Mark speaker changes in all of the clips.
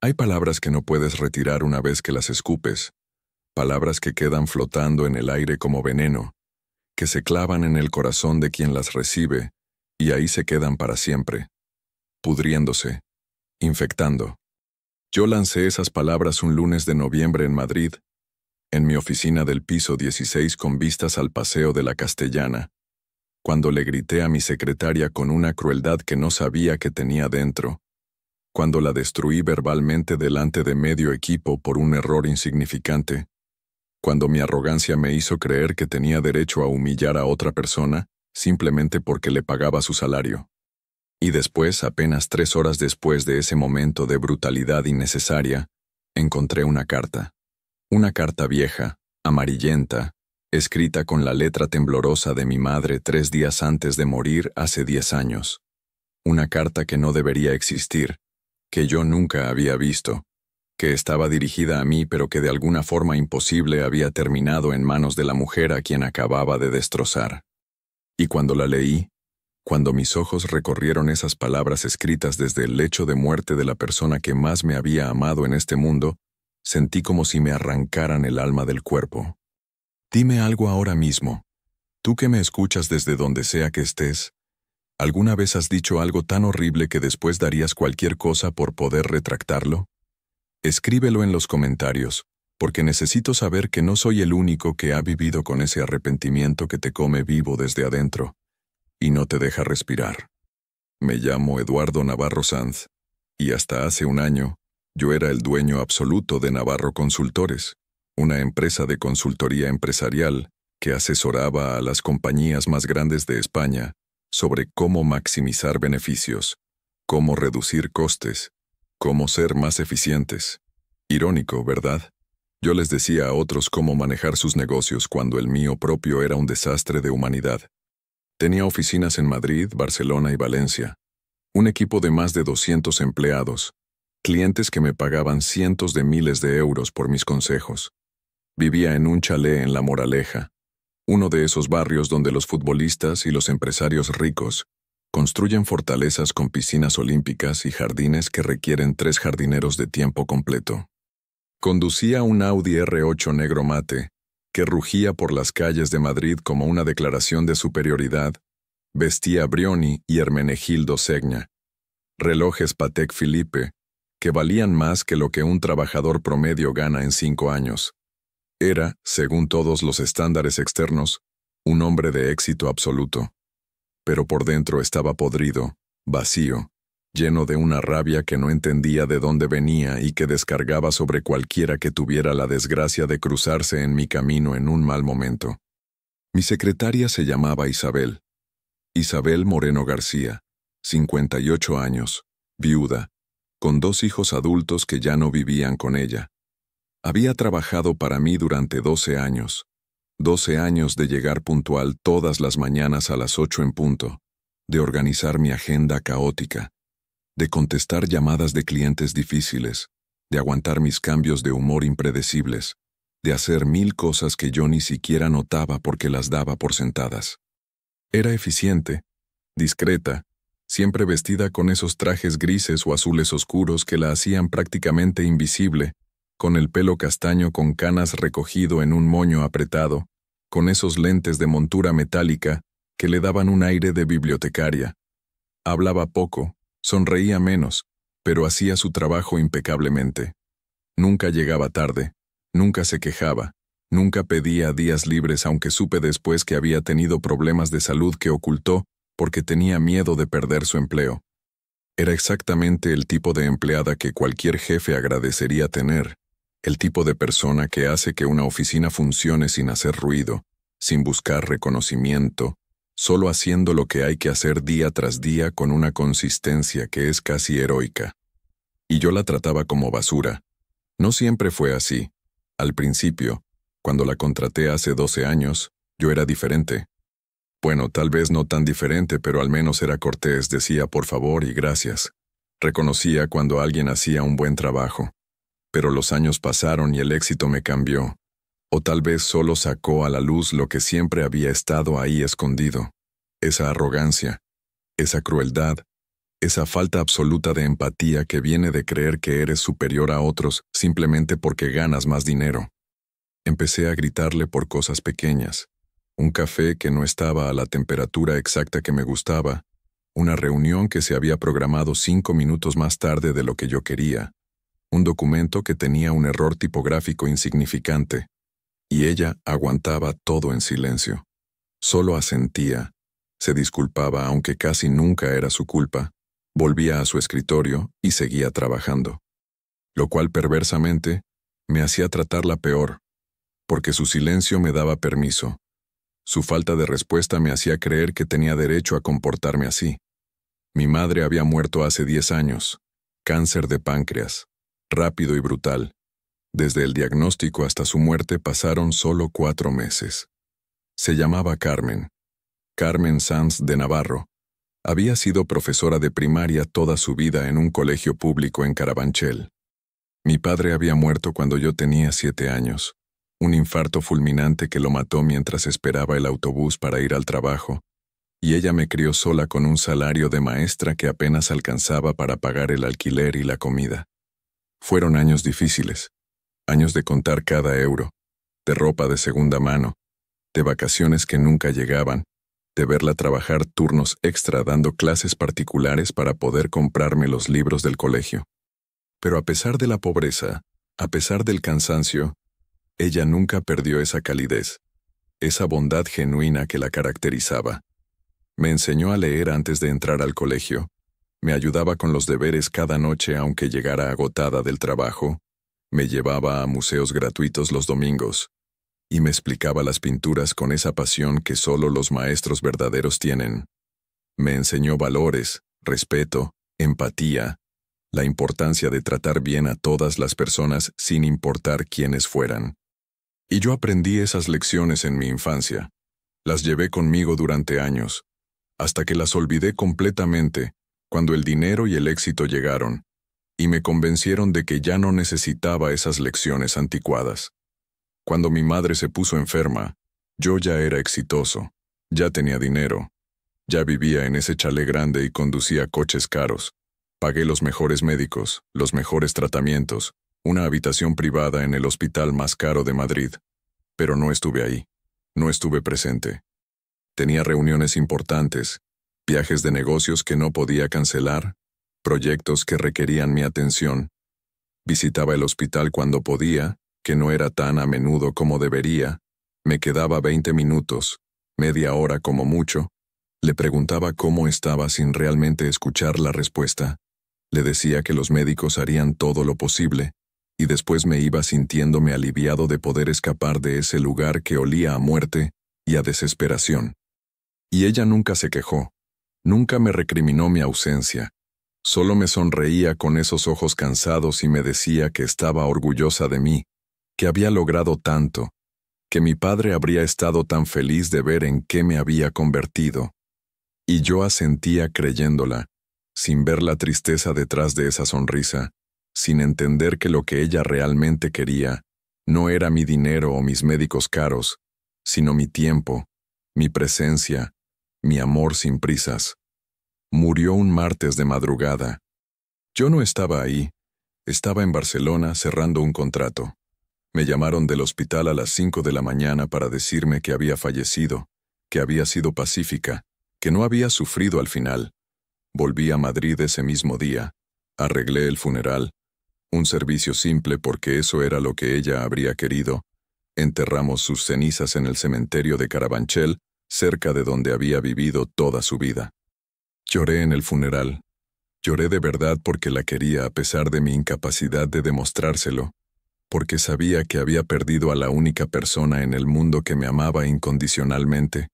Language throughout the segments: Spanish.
Speaker 1: Hay palabras que no puedes retirar una vez que las escupes, palabras que quedan flotando en el aire como veneno, que se clavan en el corazón de quien las recibe, y ahí se quedan para siempre, pudriéndose, infectando. Yo lancé esas palabras un lunes de noviembre en Madrid, en mi oficina del piso 16 con vistas al Paseo de la Castellana, cuando le grité a mi secretaria con una crueldad que no sabía que tenía dentro, cuando la destruí verbalmente delante de medio equipo por un error insignificante, cuando mi arrogancia me hizo creer que tenía derecho a humillar a otra persona simplemente porque le pagaba su salario. Y después, apenas 3 horas después de ese momento de brutalidad innecesaria, encontré una carta vieja, amarillenta, escrita con la letra temblorosa de mi madre 3 días antes de morir hace 10 años. Una carta que no debería existir, que yo nunca había visto, que estaba dirigida a mí pero que de alguna forma imposible había terminado en manos de la mujer a quien acababa de destrozar. Y cuando la leí, cuando mis ojos recorrieron esas palabras escritas desde el lecho de muerte de la persona que más me había amado en este mundo, sentí como si me arrancaran el alma del cuerpo. Dime algo ahora mismo. Tú que me escuchas desde donde sea que estés, ¿alguna vez has dicho algo tan horrible que después darías cualquier cosa por poder retractarlo? Escríbelo en los comentarios, porque necesito saber que no soy el único que ha vivido con ese arrepentimiento que te come vivo desde adentro y no te deja respirar. Me llamo Eduardo Navarro Sanz, y hasta hace un año, yo era el dueño absoluto de Navarro Consultores, una empresa de consultoría empresarial que asesoraba a las compañías más grandes de España sobre cómo maximizar beneficios, cómo reducir costes, cómo ser más eficientes. Irónico, ¿verdad? Yo les decía a otros cómo manejar sus negocios cuando el mío propio era un desastre de humanidad. Tenía oficinas en Madrid, Barcelona y Valencia, un equipo de más de 200 empleados, clientes que me pagaban cientos de miles de euros por mis consejos. Vivía en un chalet en La Moraleja, uno de esos barrios donde los futbolistas y los empresarios ricos construyen fortalezas con piscinas olímpicas y jardines que requieren 3 jardineros de tiempo completo. Conducía un Audi R8 negro mate, que rugía por las calles de Madrid como una declaración de superioridad. Vestía Brioni y Hermenegildo Segna, relojes Patek Philippe, que valían más que lo que un trabajador promedio gana en 5 años. Era, según todos los estándares externos, un hombre de éxito absoluto. Pero por dentro estaba podrido, vacío, lleno de una rabia que no entendía de dónde venía y que descargaba sobre cualquiera que tuviera la desgracia de cruzarse en mi camino en un mal momento. Mi secretaria se llamaba Isabel Moreno García, 58 años, viuda, con 2 hijos adultos que ya no vivían con ella. Había trabajado para mí durante 12 años de llegar puntual todas las mañanas a las 8 en punto, de organizar mi agenda caótica, de contestar llamadas de clientes difíciles, de aguantar mis cambios de humor impredecibles, de hacer 1000 cosas que yo ni siquiera notaba porque las daba por sentadas. Era eficiente, discreta, siempre vestida con esos trajes grises o azules oscuros que la hacían prácticamente invisible, con el pelo castaño con canas recogido en un moño apretado, con esos lentes de montura metálica que le daban un aire de bibliotecaria. Hablaba poco, sonreía menos, pero hacía su trabajo impecablemente. Nunca llegaba tarde, nunca se quejaba, nunca pedía días libres, aunque supe después que había tenido problemas de salud que ocultó porque tenía miedo de perder su empleo. Era exactamente el tipo de empleada que cualquier jefe agradecería tener, el tipo de persona que hace que una oficina funcione sin hacer ruido, sin buscar reconocimiento, solo haciendo lo que hay que hacer día tras día con una consistencia que es casi heroica. Y yo la trataba como basura. No siempre fue así. Al principio, cuando la contraté hace 12 años, yo era diferente. Bueno, tal vez no tan diferente, pero al menos era cortés, decía por favor y gracias. Reconocía cuando alguien hacía un buen trabajo. Pero los años pasaron y el éxito me cambió. O tal vez solo sacó a la luz lo que siempre había estado ahí escondido. Esa arrogancia, esa crueldad, Esa falta absoluta de empatía que viene de creer que eres superior a otros simplemente porque ganas más dinero. Empecé a gritarle por cosas pequeñas. Un café que no estaba a la temperatura exacta que me gustaba. Una reunión que se había programado 5 minutos más tarde de lo que yo quería. Un documento que tenía un error tipográfico insignificante. Y ella aguantaba todo en silencio. Solo asentía. Se disculpaba, aunque casi nunca era su culpa. Volvía a su escritorio y seguía trabajando. Lo cual perversamente me hacía tratarla peor, porque su silencio me daba permiso. Su falta de respuesta me hacía creer que tenía derecho a comportarme así. Mi madre había muerto hace 10 años. Cáncer de páncreas. Rápido y brutal. Desde el diagnóstico hasta su muerte pasaron solo 4 meses. Se llamaba Carmen. Carmen Sanz de Navarro. Había sido profesora de primaria toda su vida en un colegio público en Carabanchel. Mi padre había muerto cuando yo tenía 7 años. Un infarto fulminante que lo mató mientras esperaba el autobús para ir al trabajo, y ella me crió sola con un salario de maestra que apenas alcanzaba para pagar el alquiler y la comida. Fueron años difíciles, años de contar cada euro, de ropa de segunda mano, de vacaciones que nunca llegaban, de verla trabajar turnos extra dando clases particulares para poder comprarme los libros del colegio. Pero a pesar de la pobreza, a pesar del cansancio, ella nunca perdió esa calidez, esa bondad genuina que la caracterizaba. Me enseñó a leer antes de entrar al colegio, me ayudaba con los deberes cada noche aunque llegara agotada del trabajo, me llevaba a museos gratuitos los domingos, y me explicaba las pinturas con esa pasión que solo los maestros verdaderos tienen. Me enseñó valores, respeto, empatía, la importancia de tratar bien a todas las personas sin importar quiénes fueran. Y yo aprendí esas lecciones en mi infancia. Las llevé conmigo durante años, hasta que las olvidé completamente cuando el dinero y el éxito llegaron, y me convencieron de que ya no necesitaba esas lecciones anticuadas. Cuando mi madre se puso enferma, yo ya era exitoso, ya tenía dinero, ya vivía en ese chalet grande y conducía coches caros. Pagué los mejores médicos, los mejores tratamientos, una habitación privada en el hospital más caro de Madrid. Pero no estuve ahí, no estuve presente. Tenía reuniones importantes, viajes de negocios que no podía cancelar, proyectos que requerían mi atención. Visitaba el hospital cuando podía, que no era tan a menudo como debería. Me quedaba 20 minutos, media hora como mucho. Le preguntaba cómo estaba sin realmente escuchar la respuesta. Le decía que los médicos harían todo lo posible, y después me iba sintiéndome aliviado de poder escapar de ese lugar que olía a muerte y a desesperación. Y ella nunca se quejó, nunca me recriminó mi ausencia. Solo me sonreía con esos ojos cansados y me decía que estaba orgullosa de mí, que había logrado tanto, que mi padre habría estado tan feliz de ver en qué me había convertido. Y yo asentía creyéndola, sin ver la tristeza detrás de esa sonrisa, sin entender que lo que ella realmente quería no era mi dinero o mis médicos caros, sino mi tiempo, mi presencia, mi amor sin prisas. Murió un martes de madrugada. Yo no estaba ahí, estaba en Barcelona cerrando un contrato. Me llamaron del hospital a las 5 de la mañana para decirme que había fallecido, que había sido pacífica, que no había sufrido al final. Volví a Madrid ese mismo día, arreglé el funeral, un servicio simple porque eso era lo que ella habría querido. Enterramos sus cenizas en el cementerio de Carabanchel, cerca de donde había vivido toda su vida. Lloré en el funeral. Lloré de verdad porque la quería a pesar de mi incapacidad de demostrárselo, porque sabía que había perdido a la única persona en el mundo que me amaba incondicionalmente.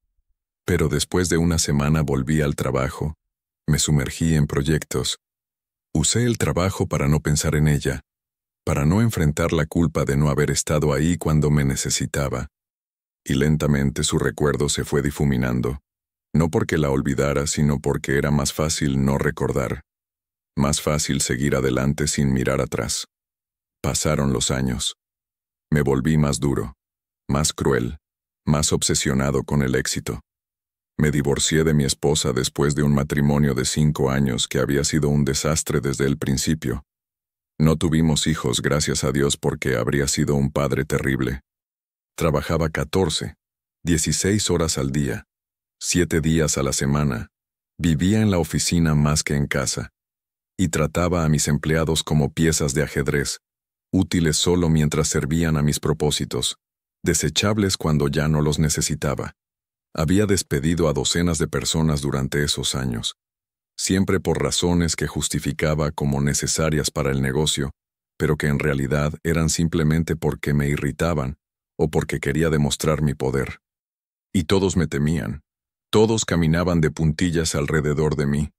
Speaker 1: Pero después de una semana volví al trabajo, me sumergí en proyectos. Usé el trabajo para no pensar en ella, para no enfrentar la culpa de no haber estado ahí cuando me necesitaba. Y lentamente su recuerdo se fue difuminando, no porque la olvidara, sino porque era más fácil no recordar, más fácil seguir adelante sin mirar atrás. Pasaron los años. Me volví más duro, más cruel, más obsesionado con el éxito. Me divorcié de mi esposa después de un matrimonio de 5 años que había sido un desastre desde el principio. No tuvimos hijos, gracias a Dios, porque habría sido un padre terrible. Trabajaba 14, 16 horas al día, 7 días a la semana. Vivía en la oficina más que en casa. Y trataba a mis empleados como piezas de ajedrez, útiles solo mientras servían a mis propósitos, desechables cuando ya no los necesitaba. Había despedido a docenas de personas durante esos años, siempre por razones que justificaba como necesarias para el negocio, pero que en realidad eran simplemente porque me irritaban o porque quería demostrar mi poder. Y todos me temían, todos caminaban de puntillas alrededor de mí,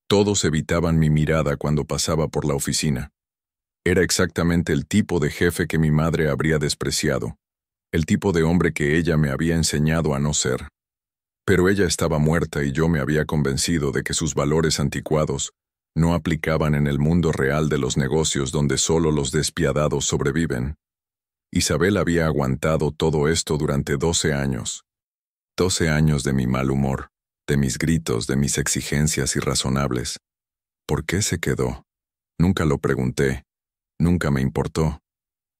Speaker 1: todos evitaban mi mirada cuando pasaba por la oficina. Era exactamente el tipo de jefe que mi madre habría despreciado, el tipo de hombre que ella me había enseñado a no ser. Pero ella estaba muerta y yo me había convencido de que sus valores anticuados no aplicaban en el mundo real de los negocios donde solo los despiadados sobreviven. Isabel había aguantado todo esto durante 12 años. 12 años de mi mal humor, de mis gritos, de mis exigencias irrazonables. ¿Por qué se quedó? Nunca lo pregunté. Nunca me importó.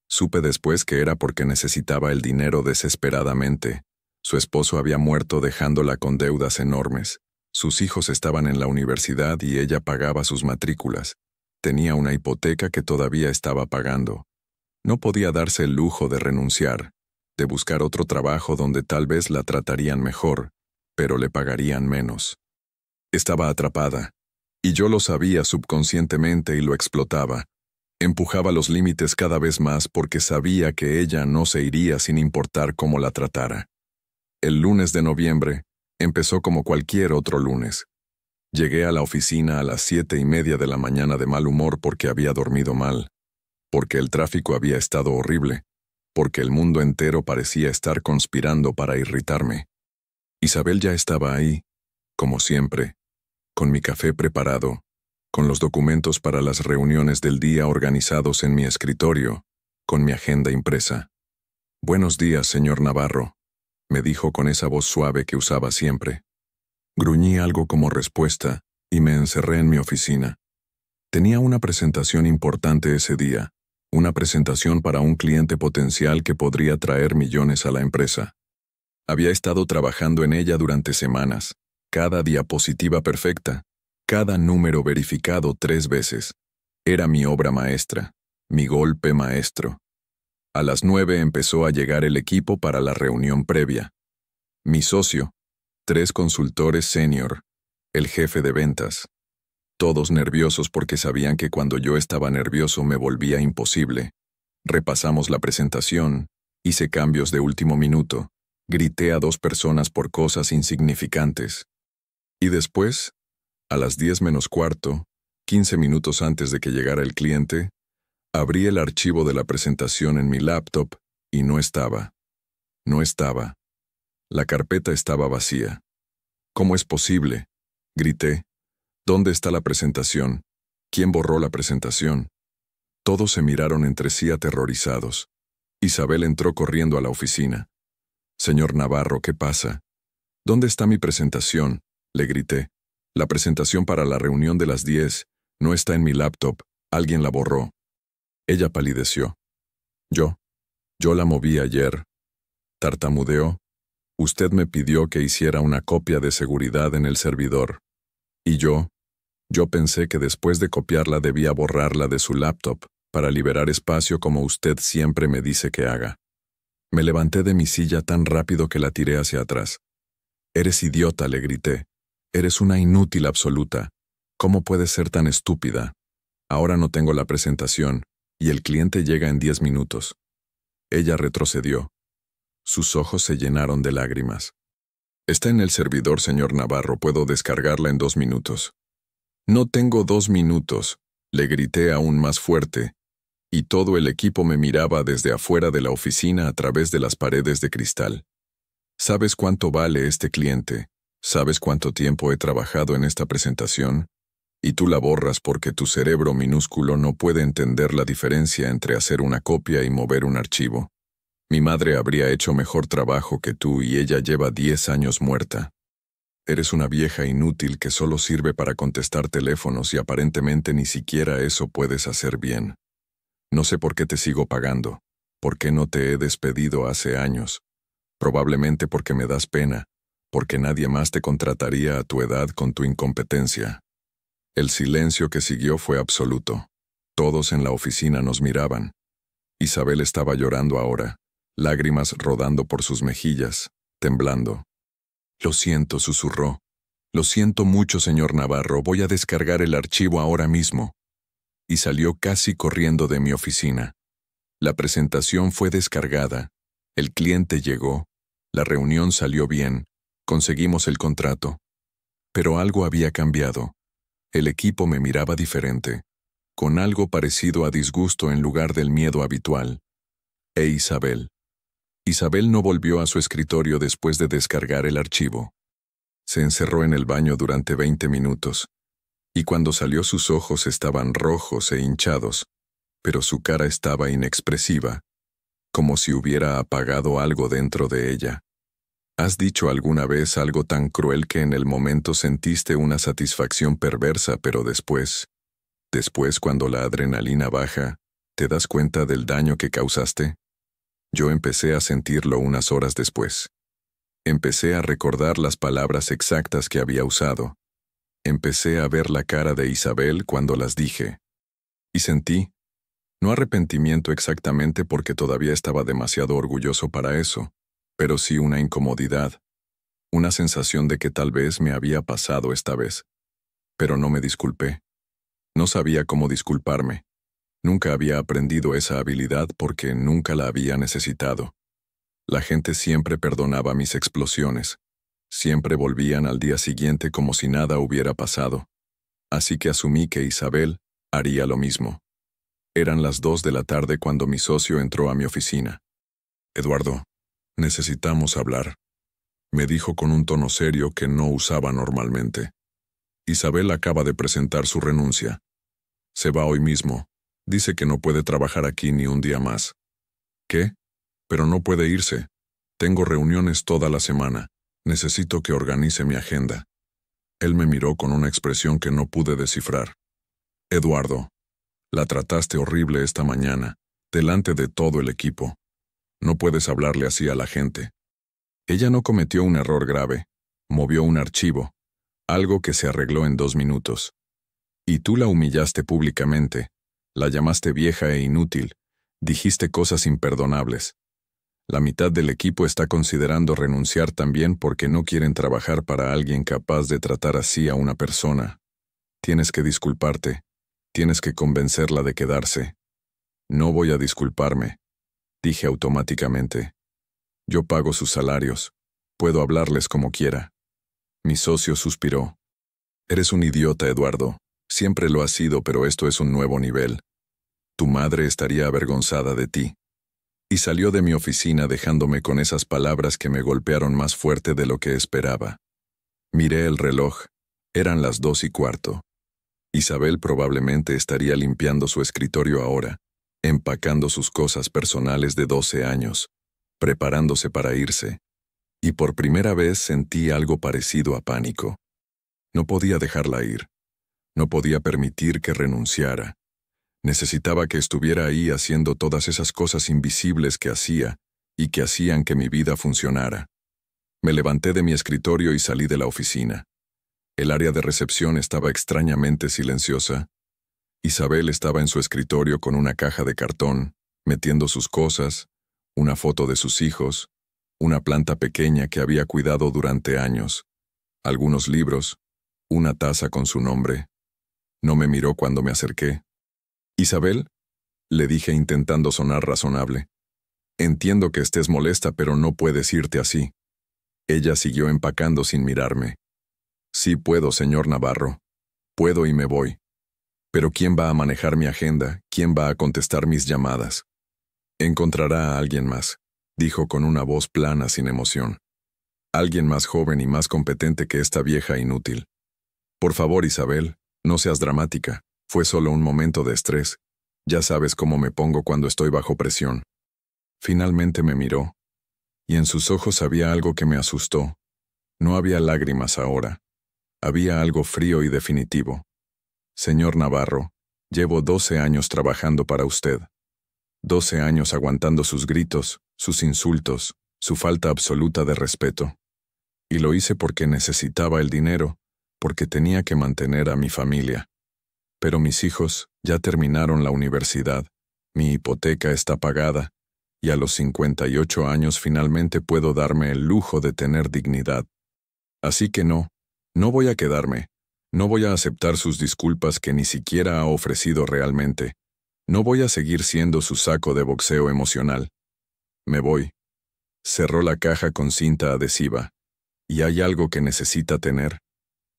Speaker 1: Supe después que era porque necesitaba el dinero desesperadamente. Su esposo había muerto dejándola con deudas enormes. Sus hijos estaban en la universidad y ella pagaba sus matrículas. Tenía una hipoteca que todavía estaba pagando. No podía darse el lujo de renunciar, de buscar otro trabajo donde tal vez la tratarían mejor, pero le pagarían menos. Estaba atrapada, y yo lo sabía subconscientemente y lo explotaba. Empujaba los límites cada vez más porque sabía que ella no se iría sin importar cómo la tratara. El lunes de noviembre empezó como cualquier otro lunes. Llegué a la oficina a las 7:30 de la mañana de mal humor porque había dormido mal, porque el tráfico había estado horrible, porque el mundo entero parecía estar conspirando para irritarme. Isabel ya estaba ahí, como siempre, con mi café preparado, con los documentos para las reuniones del día organizados en mi escritorio, con mi agenda impresa. «Buenos días, señor Navarro», me dijo con esa voz suave que usaba siempre. Gruñí algo como respuesta y me encerré en mi oficina. Tenía una presentación importante ese día, una presentación para un cliente potencial que podría traer millones a la empresa. Había estado trabajando en ella durante semanas, cada diapositiva perfecta, cada número verificado 3 veces. Era mi obra maestra, mi golpe maestro. A las 9 empezó a llegar el equipo para la reunión previa. Mi socio, 3 consultores senior, el jefe de ventas. Todos nerviosos porque sabían que cuando yo estaba nervioso me volvía imposible. Repasamos la presentación, hice cambios de último minuto, grité a 2 personas por cosas insignificantes. Y después, a las 10 menos cuarto, 15 minutos antes de que llegara el cliente, abrí el archivo de la presentación en mi laptop y no estaba. No estaba. La carpeta estaba vacía. «¿Cómo es posible?», grité. «¿Dónde está la presentación? ¿Quién borró la presentación?». Todos se miraron entre sí aterrorizados. Isabel entró corriendo a la oficina. «Señor Navarro, ¿qué pasa?». «¿Dónde está mi presentación?», le grité. «La presentación para la reunión de las 10 no está en mi laptop. Alguien la borró». Ella palideció. Yo la moví ayer. Tartamudeó. «Usted me pidió que hiciera una copia de seguridad en el servidor. Y yo pensé que después de copiarla debía borrarla de su laptop para liberar espacio como usted siempre me dice que haga». Me levanté de mi silla tan rápido que la tiré hacia atrás. «Eres idiota», le grité. «Eres una inútil absoluta. ¿Cómo puedes ser tan estúpida? Ahora no tengo la presentación, y el cliente llega en 10 minutos». Ella retrocedió. Sus ojos se llenaron de lágrimas. «Está en el servidor, señor Navarro. Puedo descargarla en 2 minutos». «No tengo 2 minutos», le grité aún más fuerte, y todo el equipo me miraba desde afuera de la oficina a través de las paredes de cristal. «¿Sabes cuánto vale este cliente? ¿Sabes cuánto tiempo he trabajado en esta presentación? Y tú la borras porque tu cerebro minúsculo no puede entender la diferencia entre hacer una copia y mover un archivo. Mi madre habría hecho mejor trabajo que tú y ella lleva 10 años muerta». Eres una vieja inútil que solo sirve para contestar teléfonos y aparentemente ni siquiera eso puedes hacer bien. No sé por qué te sigo pagando, por qué no te he despedido hace años. Probablemente porque me das pena, porque nadie más te contrataría a tu edad con tu incompetencia. El silencio que siguió fue absoluto. Todos en la oficina nos miraban. Isabel estaba llorando ahora, lágrimas rodando por sus mejillas, temblando. Lo siento, susurró. Lo siento mucho, señor Navarro, voy a descargar el archivo ahora mismo. Y salió casi corriendo de mi oficina. La presentación fue descargada, el cliente llegó, la reunión salió bien, conseguimos el contrato. Pero algo había cambiado. El equipo me miraba diferente, con algo parecido a disgusto en lugar del miedo habitual. Isabel. Isabel no volvió a su escritorio después de descargar el archivo. Se encerró en el baño durante 20 minutos, y cuando salió sus ojos estaban rojos e hinchados, pero su cara estaba inexpresiva, como si hubiera apagado algo dentro de ella. ¿Has dicho alguna vez algo tan cruel que en el momento sentiste una satisfacción perversa, pero después, cuando la adrenalina baja, te das cuenta del daño que causaste? Yo empecé a sentirlo unas horas después. Empecé a recordar las palabras exactas que había usado. Empecé a ver la cara de Isabel cuando las dije. Y sentí, no arrepentimiento exactamente porque todavía estaba demasiado orgulloso para eso, pero sí una incomodidad, una sensación de que tal vez me había pasado esta vez. Pero no me disculpé. No sabía cómo disculparme. Nunca había aprendido esa habilidad porque nunca la había necesitado. La gente siempre perdonaba mis explosiones. Siempre volvían al día siguiente como si nada hubiera pasado. Así que asumí que Isabel haría lo mismo. Eran las 2 de la tarde cuando mi socio entró a mi oficina. Eduardo, necesitamos hablar, me dijo con un tono serio que no usaba normalmente. Isabel acaba de presentar su renuncia. Se va hoy mismo. Dice que no puede trabajar aquí ni un día más. ¿Qué? Pero no puede irse. Tengo reuniones toda la semana. Necesito que organice mi agenda. Él me miró con una expresión que no pude descifrar. Eduardo, la trataste horrible esta mañana, delante de todo el equipo. No puedes hablarle así a la gente. Ella no cometió un error grave. Movió un archivo, algo que se arregló en 2 minutos. Y tú la humillaste públicamente. La llamaste vieja e inútil. Dijiste cosas imperdonables. La mitad del equipo está considerando renunciar también porque no quieren trabajar para alguien capaz de tratar así a una persona. Tienes que disculparte. Tienes que convencerla de quedarse. No voy a disculparme, dije automáticamente. Yo pago sus salarios. Puedo hablarles como quiera. Mi socio suspiró. Eres un idiota, Eduardo. Siempre lo has sido, pero esto es un nuevo nivel. Tu madre estaría avergonzada de ti. Y salió de mi oficina dejándome con esas palabras que me golpearon más fuerte de lo que esperaba. Miré el reloj. Eran las 2:15. Isabel probablemente estaría limpiando su escritorio ahora, empacando sus cosas personales de 12 años, preparándose para irse. Y por primera vez sentí algo parecido a pánico. No podía dejarla ir. No podía permitir que renunciara. Necesitaba que estuviera ahí haciendo todas esas cosas invisibles que hacía y que hacían que mi vida funcionara. Me levanté de mi escritorio y salí de la oficina. El área de recepción estaba extrañamente silenciosa. Isabel estaba en su escritorio con una caja de cartón, metiendo sus cosas, una foto de sus hijos, una planta pequeña que había cuidado durante años, algunos libros, una taza con su nombre. No me miró cuando me acerqué. «Isabel», le dije intentando sonar razonable. «Entiendo que estés molesta, pero no puedes irte así». Ella siguió empacando sin mirarme. «Sí puedo, señor Navarro. Puedo y me voy. Pero ¿quién va a manejar mi agenda? ¿Quién va a contestar mis llamadas?» «Encontrará a alguien más», dijo con una voz plana sin emoción. «Alguien más joven y más competente que esta vieja inútil. Por favor, Isabel, no seas dramática. Fue solo un momento de estrés. Ya sabes cómo me pongo cuando estoy bajo presión». Finalmente me miró, y en sus ojos había algo que me asustó. No había lágrimas ahora. Había algo frío y definitivo. Señor Navarro, llevo 12 años trabajando para usted. 12 años aguantando sus gritos, sus insultos, su falta absoluta de respeto. Y lo hice porque necesitaba el dinero, porque tenía que mantener a mi familia. Pero mis hijos ya terminaron la universidad, mi hipoteca está pagada, y a los 58 años finalmente puedo darme el lujo de tener dignidad. Así que no voy a quedarme, no voy a aceptar sus disculpas que ni siquiera ha ofrecido realmente, no voy a seguir siendo su saco de boxeo emocional. Me voy. Cerró la caja con cinta adhesiva. ¿Y hay algo que necesita tener?,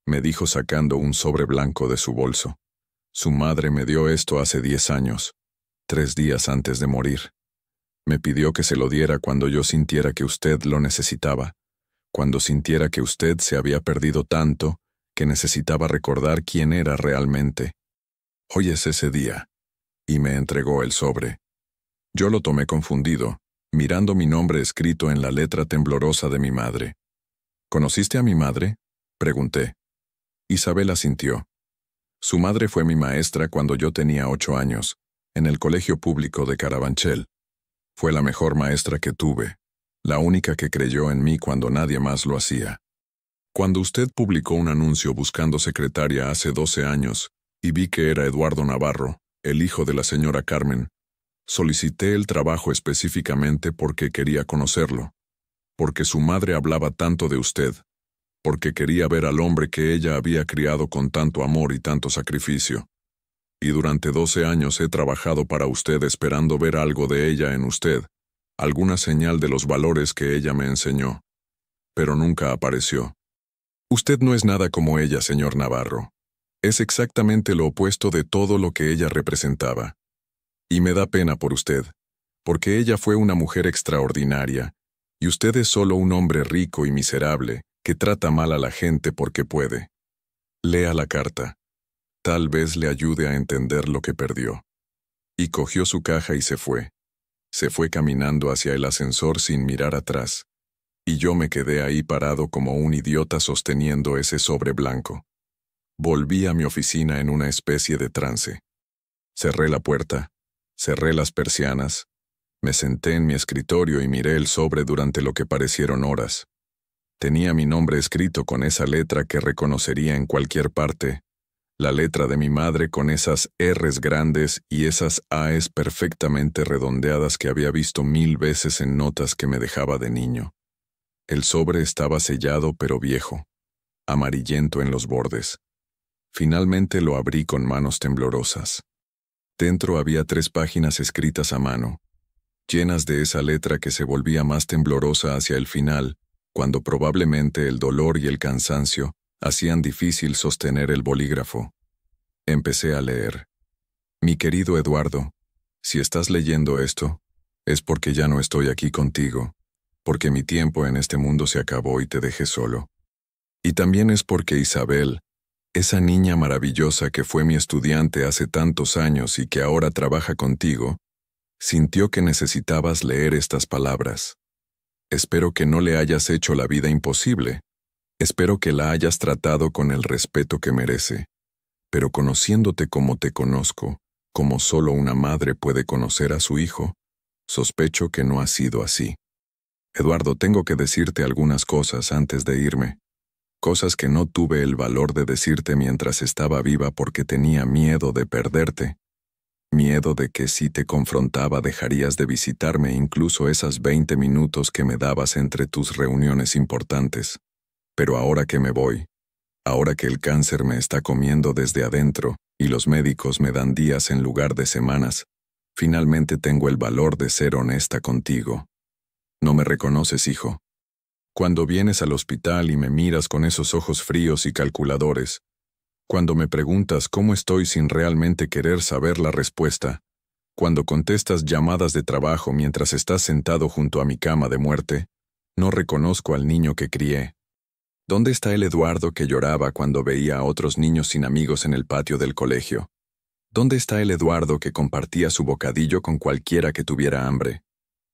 Speaker 1: me dijo sacando un sobre blanco de su bolso. Su madre me dio esto hace 10 años, 3 días antes de morir. Me pidió que se lo diera cuando yo sintiera que usted lo necesitaba, cuando sintiera que usted se había perdido tanto que necesitaba recordar quién era realmente. Hoy es ese día. Y me entregó el sobre. Yo lo tomé confundido, mirando mi nombre escrito en la letra temblorosa de mi madre. ¿Conociste a mi madre?, pregunté. Isabel asintió. Su madre fue mi maestra cuando yo tenía 8 años, en el colegio público de Carabanchel. Fue la mejor maestra que tuve, la única que creyó en mí cuando nadie más lo hacía. Cuando usted publicó un anuncio buscando secretaria hace 12 años, y vi que era Eduardo Navarro, el hijo de la señora Carmen, solicité el trabajo específicamente porque quería conocerlo, porque su madre hablaba tanto de usted, porque quería ver al hombre que ella había criado con tanto amor y tanto sacrificio. Y durante 12 años he trabajado para usted esperando ver algo de ella en usted, alguna señal de los valores que ella me enseñó. Pero nunca apareció. Usted no es nada como ella, señor Navarro. Es exactamente lo opuesto de todo lo que ella representaba. Y me da pena por usted, porque ella fue una mujer extraordinaria, y usted es solo un hombre rico y miserable, que trata mal a la gente porque puede. Lea la carta. Tal vez le ayude a entender lo que perdió. Y cogió su caja y se fue. Se fue caminando hacia el ascensor sin mirar atrás. Y yo me quedé ahí parado como un idiota sosteniendo ese sobre blanco. Volví a mi oficina en una especie de trance. Cerré la puerta, cerré las persianas, me senté en mi escritorio y miré el sobre durante lo que parecieron horas. Tenía mi nombre escrito con esa letra que reconocería en cualquier parte, la letra de mi madre con esas R's grandes y esas A's perfectamente redondeadas que había visto 1000 veces en notas que me dejaba de niño. El sobre estaba sellado pero viejo, amarillento en los bordes. Finalmente lo abrí con manos temblorosas. Dentro había 3 páginas escritas a mano, llenas de esa letra que se volvía más temblorosa hacia el final, cuando probablemente el dolor y el cansancio hacían difícil sostener el bolígrafo. Empecé a leer. Mi querido Eduardo, si estás leyendo esto, es porque ya no estoy aquí contigo, porque mi tiempo en este mundo se acabó y te dejé solo. Y también es porque Isabel, esa niña maravillosa que fue mi estudiante hace tantos años y que ahora trabaja contigo, sintió que necesitabas leer estas palabras. Espero que no le hayas hecho la vida imposible. Espero que la hayas tratado con el respeto que merece. Pero conociéndote como te conozco, como solo una madre puede conocer a su hijo, sospecho que no ha sido así. Eduardo, tengo que decirte algunas cosas antes de irme. Cosas que no tuve el valor de decirte mientras estaba viva porque tenía miedo de perderte. Miedo de que si te confrontaba dejarías de visitarme incluso esas 20 minutos que me dabas entre tus reuniones importantes. Pero ahora que me voy, ahora que el cáncer me está comiendo desde adentro y los médicos me dan días en lugar de semanas, finalmente tengo el valor de ser honesta contigo. No me reconoces, hijo. Cuando vienes al hospital y me miras con esos ojos fríos y calculadores, cuando me preguntas cómo estoy sin realmente querer saber la respuesta, cuando contestas llamadas de trabajo mientras estás sentado junto a mi cama de muerte, no reconozco al niño que crié. ¿Dónde está el Eduardo que lloraba cuando veía a otros niños sin amigos en el patio del colegio? ¿Dónde está el Eduardo que compartía su bocadillo con cualquiera que tuviera hambre?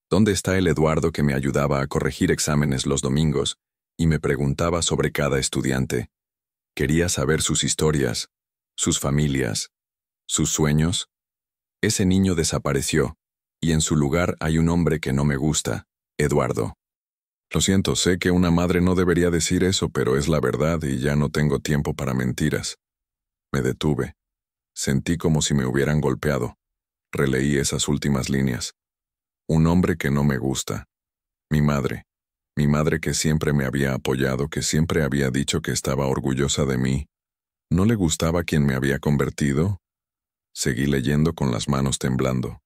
Speaker 1: ¿Dónde está el Eduardo que me ayudaba a corregir exámenes los domingos y me preguntaba sobre cada estudiante. Quería saber sus historias, sus familias, sus sueños. Ese niño desapareció, y en su lugar hay un hombre que no me gusta, Eduardo. Lo siento, sé que una madre no debería decir eso, pero es la verdad y ya no tengo tiempo para mentiras. Me detuve. Sentí como si me hubieran golpeado. Releí esas últimas líneas. Un hombre que no me gusta. Mi madre que siempre me había apoyado, que siempre había dicho que estaba orgullosa de mí. ¿No le gustaba quien me había convertido? Seguí leyendo con las manos temblando.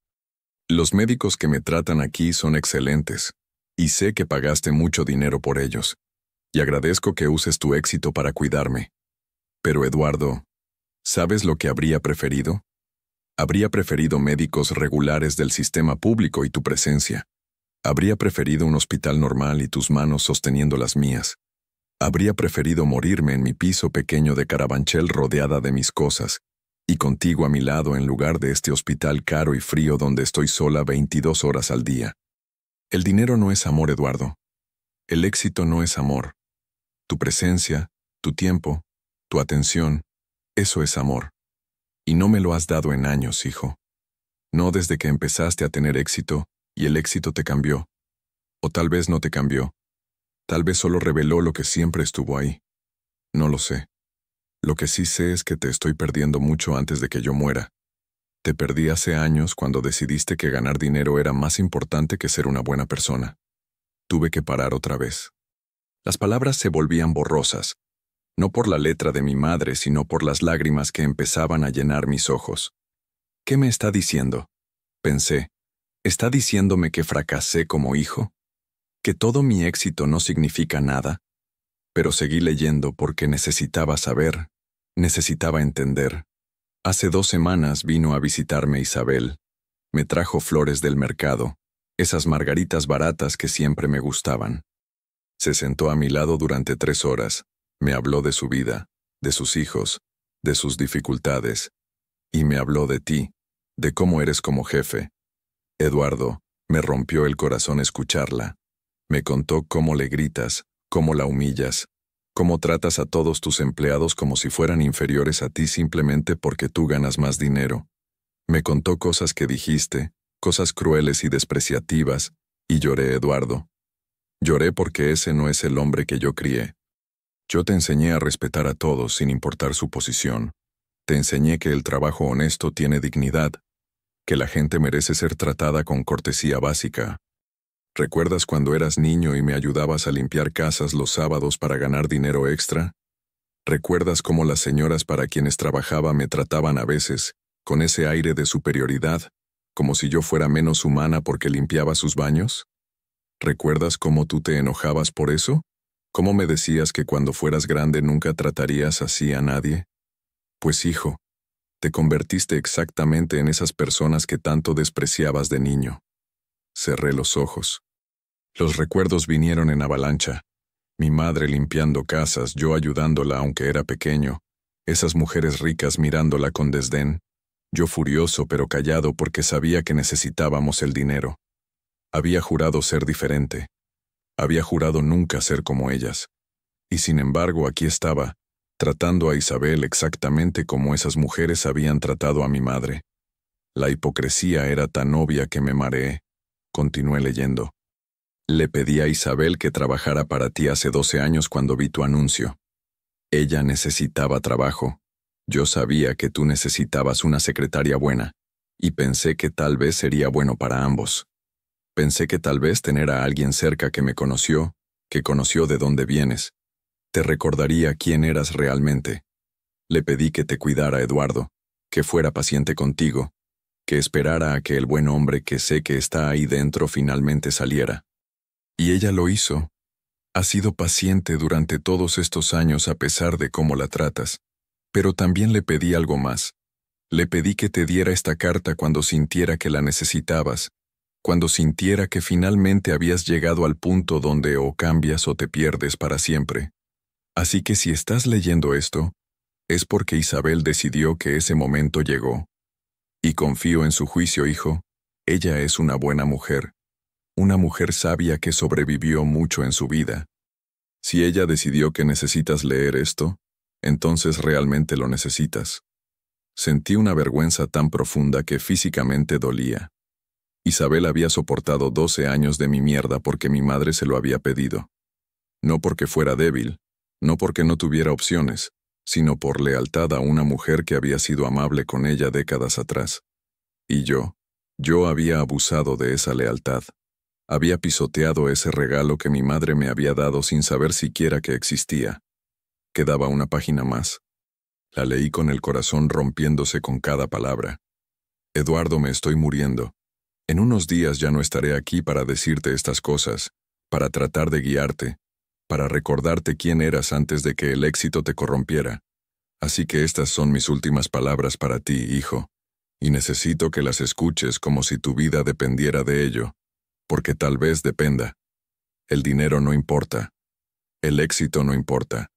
Speaker 1: Los médicos que me tratan aquí son excelentes, y sé que pagaste mucho dinero por ellos, y agradezco que uses tu éxito para cuidarme. Pero Eduardo, ¿sabes lo que habría preferido? Habría preferido médicos regulares del sistema público y tu presencia. Habría preferido un hospital normal y tus manos sosteniendo las mías. Habría preferido morirme en mi piso pequeño de Carabanchel rodeada de mis cosas, y contigo a mi lado en lugar de este hospital caro y frío donde estoy sola 22 horas al día. El dinero no es amor, Eduardo. El éxito no es amor. Tu presencia, tu tiempo, tu atención, eso es amor. Y no me lo has dado en años, hijo. No desde que empezaste a tener éxito, y el éxito te cambió. O tal vez no te cambió. Tal vez solo reveló lo que siempre estuvo ahí. No lo sé. Lo que sí sé es que te estoy perdiendo mucho antes de que yo muera. Te perdí hace años cuando decidiste que ganar dinero era más importante que ser una buena persona. Tuve que parar otra vez. Las palabras se volvían borrosas, no por la letra de mi madre, sino por las lágrimas que empezaban a llenar mis ojos. ¿Qué me está diciendo? Pensé. ¿Está diciéndome que fracasé como hijo? ¿Que todo mi éxito no significa nada? Pero seguí leyendo porque necesitaba saber, necesitaba entender. Hace 2 semanas vino a visitarme Isabel. Me trajo flores del mercado, esas margaritas baratas que siempre me gustaban. Se sentó a mi lado durante 3 horas, me habló de su vida, de sus hijos, de sus dificultades, y me habló de ti, de cómo eres como jefe. Eduardo, me rompió el corazón escucharla. Me contó cómo le gritas, cómo la humillas, cómo tratas a todos tus empleados como si fueran inferiores a ti simplemente porque tú ganas más dinero. Me contó cosas que dijiste, cosas crueles y despreciativas, y lloré, Eduardo. Lloré porque ese no es el hombre que yo crié. Yo te enseñé a respetar a todos sin importar su posición. Te enseñé que el trabajo honesto tiene dignidad, que la gente merece ser tratada con cortesía básica. ¿Recuerdas cuando eras niño y me ayudabas a limpiar casas los sábados para ganar dinero extra? ¿Recuerdas cómo las señoras para quienes trabajaba me trataban a veces, con ese aire de superioridad, como si yo fuera menos humana porque limpiaba sus baños? ¿Recuerdas cómo tú te enojabas por eso? ¿Cómo me decías que cuando fueras grande nunca tratarías así a nadie? Pues hijo, te convertiste exactamente en esas personas que tanto despreciabas de niño. Cerré los ojos. Los recuerdos vinieron en avalancha. Mi madre limpiando casas, yo ayudándola aunque era pequeño, esas mujeres ricas mirándola con desdén, yo furioso pero callado porque sabía que necesitábamos el dinero. Había jurado ser diferente. Había jurado nunca ser como ellas. Y sin embargo aquí estaba, tratando a Isabel exactamente como esas mujeres habían tratado a mi madre. La hipocresía era tan obvia que me mareé. Continué leyendo. Le pedí a Isabel que trabajara para ti hace 12 años cuando vi tu anuncio. Ella necesitaba trabajo. Yo sabía que tú necesitabas una secretaria buena, y pensé que tal vez sería bueno para ambos. Pensé que tal vez tener a alguien cerca que me conoció, que conoció de dónde vienes, te recordaría quién eras realmente. Le pedí que te cuidara, Eduardo, que fuera paciente contigo, que esperara a que el buen hombre que sé que está ahí dentro finalmente saliera. Y ella lo hizo. Ha sido paciente durante todos estos años a pesar de cómo la tratas. Pero también le pedí algo más. Le pedí que te diera esta carta cuando sintiera que la necesitabas, cuando sintiera que finalmente habías llegado al punto donde o cambias o te pierdes para siempre. Así que si estás leyendo esto, es porque Isabel decidió que ese momento llegó. Y confío en su juicio, hijo. Ella es una buena mujer. Una mujer sabia que sobrevivió mucho en su vida. Si ella decidió que necesitas leer esto, entonces realmente lo necesitas. Sentí una vergüenza tan profunda que físicamente dolía. Isabel había soportado 12 años de mi mierda porque mi madre se lo había pedido. No porque fuera débil, no porque no tuviera opciones, sino por lealtad a una mujer que había sido amable con ella décadas atrás. Y yo había abusado de esa lealtad. Había pisoteado ese regalo que mi madre me había dado sin saber siquiera que existía. Quedaba una página más. La leí con el corazón rompiéndose con cada palabra. Eduardo, me estoy muriendo. En unos días ya no estaré aquí para decirte estas cosas, para tratar de guiarte, para recordarte quién eras antes de que el éxito te corrompiera. Así que estas son mis últimas palabras para ti, hijo, y necesito que las escuches como si tu vida dependiera de ello, porque tal vez dependa. El dinero no importa. El éxito no importa.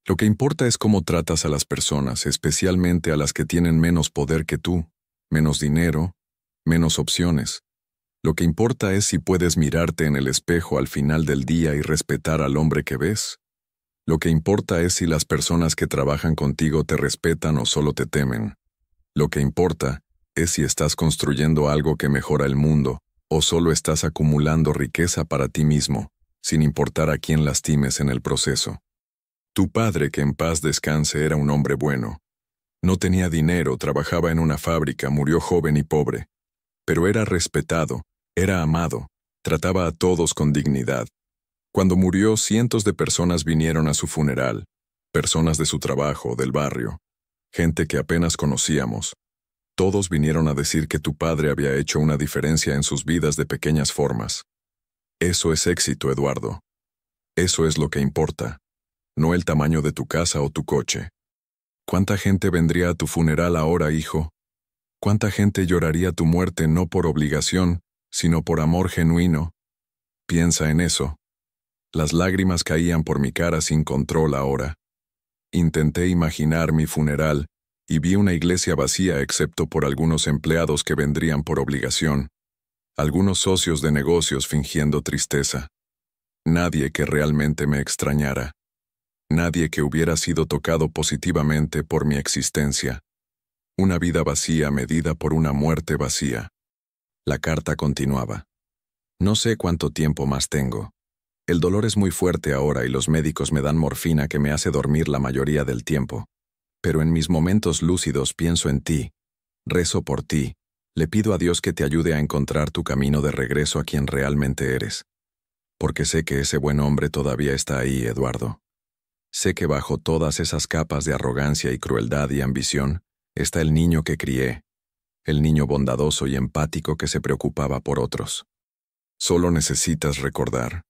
Speaker 1: Lo que importa es cómo tratas a las personas, especialmente a las que tienen menos poder que tú, menos dinero, menos opciones. Lo que importa es si puedes mirarte en el espejo al final del día y respetar al hombre que ves. Lo que importa es si las personas que trabajan contigo te respetan o solo te temen. Lo que importa es si estás construyendo algo que mejora el mundo o solo estás acumulando riqueza para ti mismo, sin importar a quién lastimes en el proceso. Tu padre, que en paz descanse, era un hombre bueno. No tenía dinero, trabajaba en una fábrica, murió joven y pobre. Pero era respetado, era amado, trataba a todos con dignidad. Cuando murió, cientos de personas vinieron a su funeral, personas de su trabajo, del barrio, gente que apenas conocíamos. Todos vinieron a decir que tu padre había hecho una diferencia en sus vidas de pequeñas formas. Eso es éxito, Eduardo. Eso es lo que importa, no el tamaño de tu casa o tu coche. ¿Cuánta gente vendría a tu funeral ahora, hijo? ¿Cuánta gente lloraría tu muerte no por obligación, sino por amor genuino? Piensa en eso. Las lágrimas caían por mi cara sin control ahora. Intenté imaginar mi funeral y vi una iglesia vacía excepto por algunos empleados que vendrían por obligación, algunos socios de negocios fingiendo tristeza. Nadie que realmente me extrañara. Nadie que hubiera sido tocado positivamente por mi existencia. Una vida vacía medida por una muerte vacía. La carta continuaba. No sé cuánto tiempo más tengo. El dolor es muy fuerte ahora y los médicos me dan morfina que me hace dormir la mayoría del tiempo. Pero en mis momentos lúcidos pienso en ti, rezo por ti, le pido a Dios que te ayude a encontrar tu camino de regreso a quien realmente eres. Porque sé que ese buen hombre todavía está ahí, Eduardo. Sé que bajo todas esas capas de arrogancia y crueldad y ambición está el niño que crié, el niño bondadoso y empático que se preocupaba por otros. Solo necesitas recordar.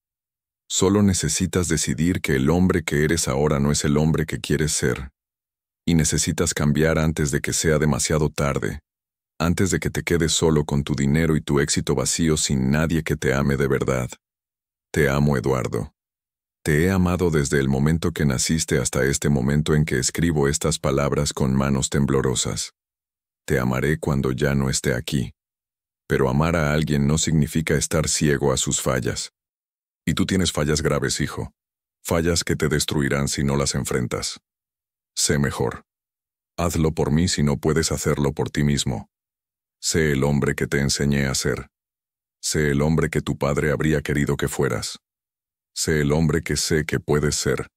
Speaker 1: Solo necesitas decidir que el hombre que eres ahora no es el hombre que quieres ser. Y necesitas cambiar antes de que sea demasiado tarde, antes de que te quedes solo con tu dinero y tu éxito vacío sin nadie que te ame de verdad. Te amo, Eduardo. Te he amado desde el momento que naciste hasta este momento en que escribo estas palabras con manos temblorosas. Te amaré cuando ya no esté aquí. Pero amar a alguien no significa estar ciego a sus fallas. Y tú tienes fallas graves, hijo. Fallas que te destruirán si no las enfrentas. Sé mejor. Hazlo por mí si no puedes hacerlo por ti mismo. Sé el hombre que te enseñé a ser. Sé el hombre que tu padre habría querido que fueras. Sé el hombre que sé que puedes ser.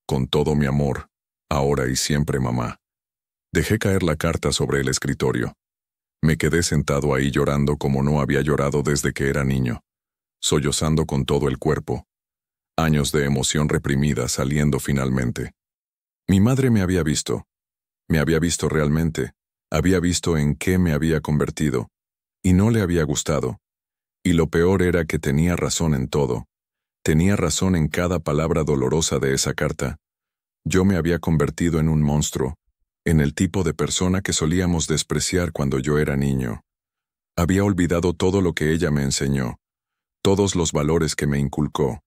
Speaker 1: Con todo mi amor, ahora y siempre, mamá. Dejé caer la carta sobre el escritorio. Me quedé sentado ahí llorando como no había llorado desde que era niño, sollozando con todo el cuerpo. Años de emoción reprimida saliendo finalmente. Mi madre me había visto realmente, había visto en qué me había convertido, y no le había gustado. Y lo peor era que tenía razón en todo. Tenía razón en cada palabra dolorosa de esa carta. Yo me había convertido en un monstruo, en el tipo de persona que solíamos despreciar cuando yo era niño. Había olvidado todo lo que ella me enseñó, todos los valores que me inculcó.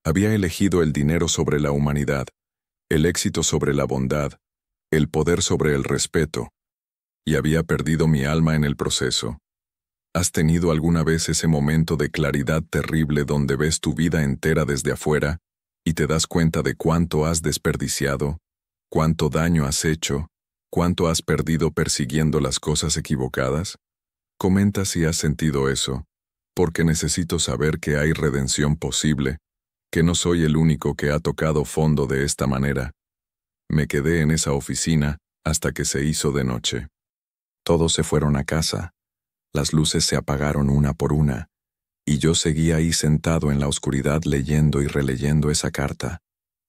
Speaker 1: Había elegido el dinero sobre la humanidad, el éxito sobre la bondad, el poder sobre el respeto, y había perdido mi alma en el proceso. ¿Has tenido alguna vez ese momento de claridad terrible donde ves tu vida entera desde afuera, y te das cuenta de cuánto has desperdiciado, cuánto daño has hecho, cuánto has perdido persiguiendo las cosas equivocadas. Comenta si has sentido eso, porque necesito saber que hay redención posible, que no soy el único que ha tocado fondo de esta manera. Me quedé en esa oficina hasta que se hizo de noche. Todos se fueron a casa. Las luces se apagaron una por una, y yo seguía ahí sentado en la oscuridad leyendo y releyendo esa carta,